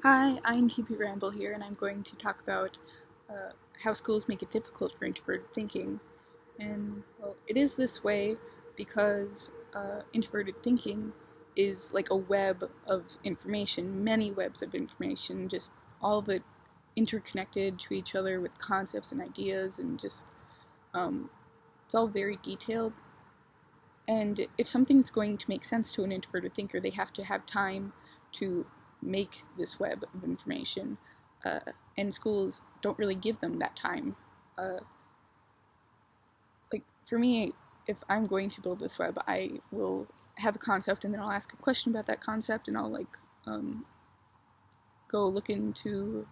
Hi, INTP Ramble here, and I'm going to talk about how schools make it difficult for introverted thinking. And, well, it is this way because introverted thinking is like a web of information, many webs of information, just all of it interconnected to each other with concepts and ideas, and just it's all very detailed. And if something's going to make sense to an introverted thinker, they have to have time to make this web of information. Uh, and schools don't really give them that time. Uh, like, for me, if I'm going to build this web, I will have a concept and then I'll ask a question about that concept and I'll, go look into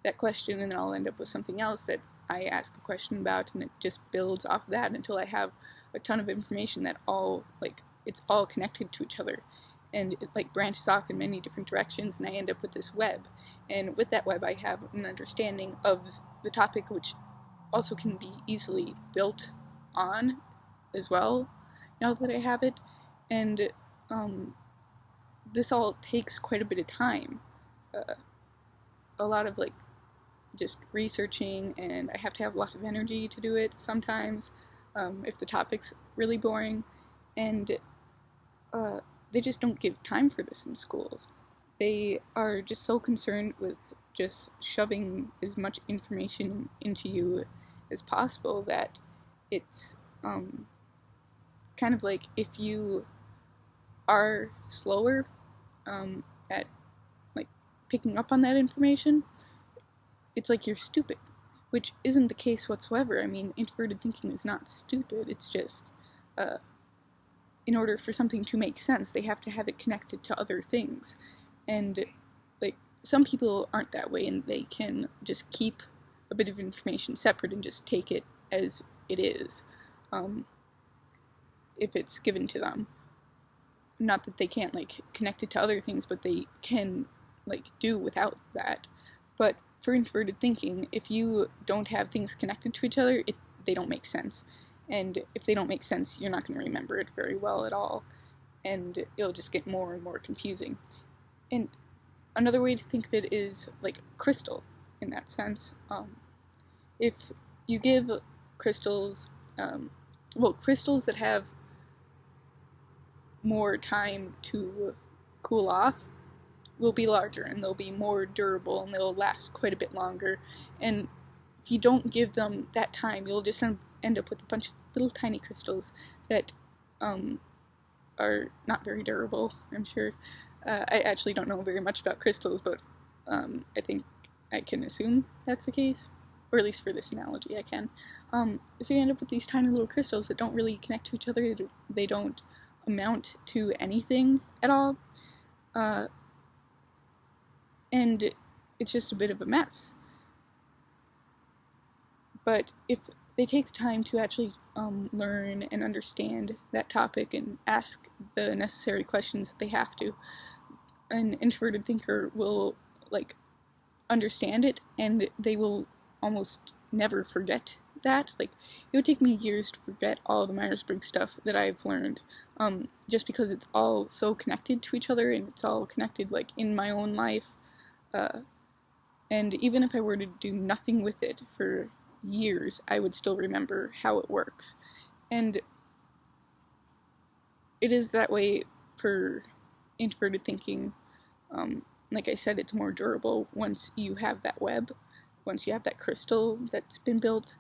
that question and then I'll end up with something else that I ask a question about, and it just builds off of that until I have a ton of information that it's all connected to each other, and it branches off in many different directions, and I end up with this web. And with that web I have an understanding of the topic, which also can be easily built on as well now that I have it. And this all takes quite a bit of time, a lot of just researching, and I have to have a lot of energy to do it sometimes, if the topic's really boring. And they just don't give time for this in schools. They are just so concerned with just shoving as much information into you as possible that it's kind of like if you are slower at picking up on that information, it's like you're stupid, which isn't the case whatsoever. I mean, introverted thinking is not stupid. It's just, in order for something to make sense, they have to have it connected to other things. And, some people aren't that way, and they can just keep a bit of information separate and just take it as it is, if it's given to them. Not that they can't, connect it to other things, but they can, do without that. But for introverted thinking, if you don't have things connected to each other, they don't make sense. And if they don't make sense, you're not going to remember it very well at all. And it'll just get more and more confusing. And another way to think of it is crystal, in that sense. If you give crystals, crystals that have more time to cool off will be larger, and they'll be more durable, and they'll last quite a bit longer. And if you don't give them that time, you'll just end up with a bunch of little tiny crystals that are not very durable, I'm sure. I actually don't know very much about crystals, but I think I can assume that's the case, or at least for this analogy I can. So you end up with these tiny little crystals that don't really connect to each other. They don't amount to anything at all. And it's just a bit of a mess. But if they take the time to actually learn and understand that topic and ask the necessary questions that they have to, an introverted thinker will understand it, and they will almost never forget that. It would take me years to forget all the Myers-Briggs stuff that I've learned, just because it's all so connected to each other, and it's all connected in my own life. And even if I were to do nothing with it for years, I would still remember how it works. And it is that way for introverted thinking. Like I said, it's more durable once you have that web, once you have that crystal that's been built.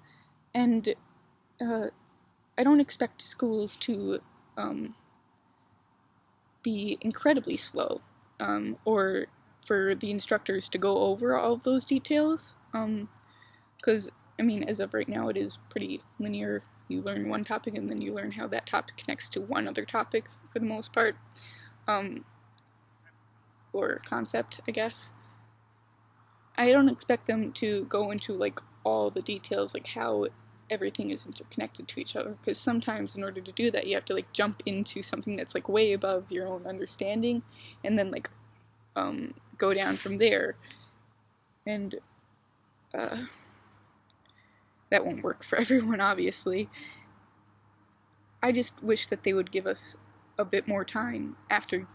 And I don't expect schools to be incredibly slow, or for the instructors to go over all of those details, because, as of right now, it is pretty linear. You learn one topic, and then you learn how that topic connects to one other topic, for the most part, or concept, I guess. I don't expect them to go into, all the details, how everything is interconnected to each other, because sometimes in order to do that, you have to, jump into something that's, way above your own understanding, and then, go down from there. And that won't work for everyone, obviously. I just wish that they would give us a bit more time after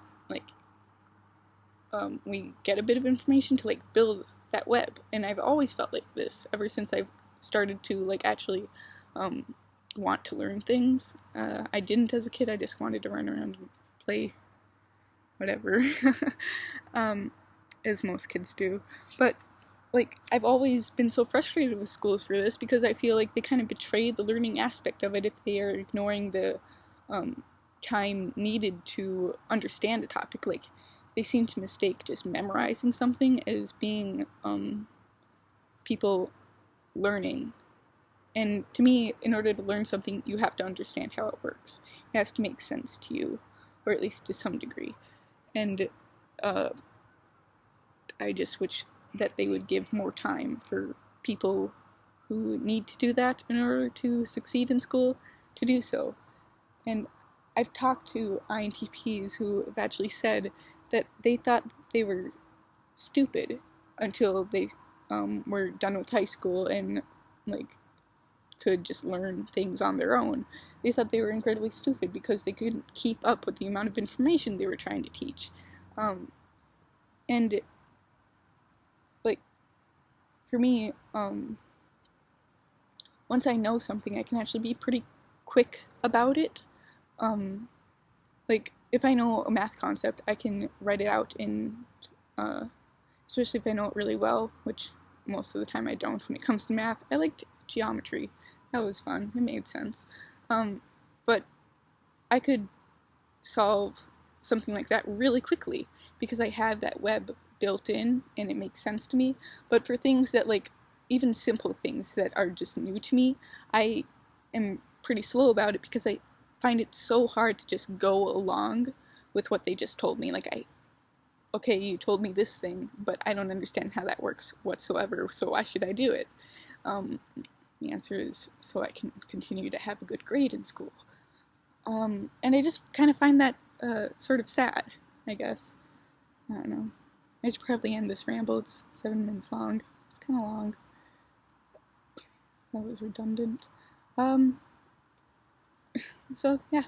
we get a bit of information to like build that web. And I've always felt like this ever since I've started to like actually want to learn things. I didn't as a kid. I just wanted to run around and play whatever, as most kids do. But like I've always been so frustrated with schools for this because I feel like they kind of betray the learning aspect of it if they are ignoring the time needed to understand a topic. Like they seem to mistake just memorizing something as being people learning. And to me, in order to learn something, you have to understand how it works. It has to make sense to you, or at least to some degree. And I just wish that they would give more time for people who need to do that in order to succeed in school to do so. And I've talked to INTPs who have actually said that they thought they were stupid until they were done with high school and like could just learn things on their own. They thought they were incredibly stupid because they couldn't keep up with the amount of information they were trying to teach. And like for me, once I know something, I can actually be pretty quick about it. Like if I know a math concept, I can write it out in, especially if I know it really well, which most of the time I don't when it comes to math. I liked geometry. That was fun. It made sense. But I could solve something like that really quickly because I have that web built in and it makes sense to me. But for things that like, even simple things that are just new to me, I am pretty slow about it because I find it so hard to just go along with what they just told me. Like okay, you told me this thing, but I don't understand how that works whatsoever, so why should I do it? The answer is so I can continue to have a good grade in school. And I just kind of find that sort of sad, I guess. I don't know. I should probably end this ramble. It's 7 minutes long. It's kind of long. That was redundant. So, yeah.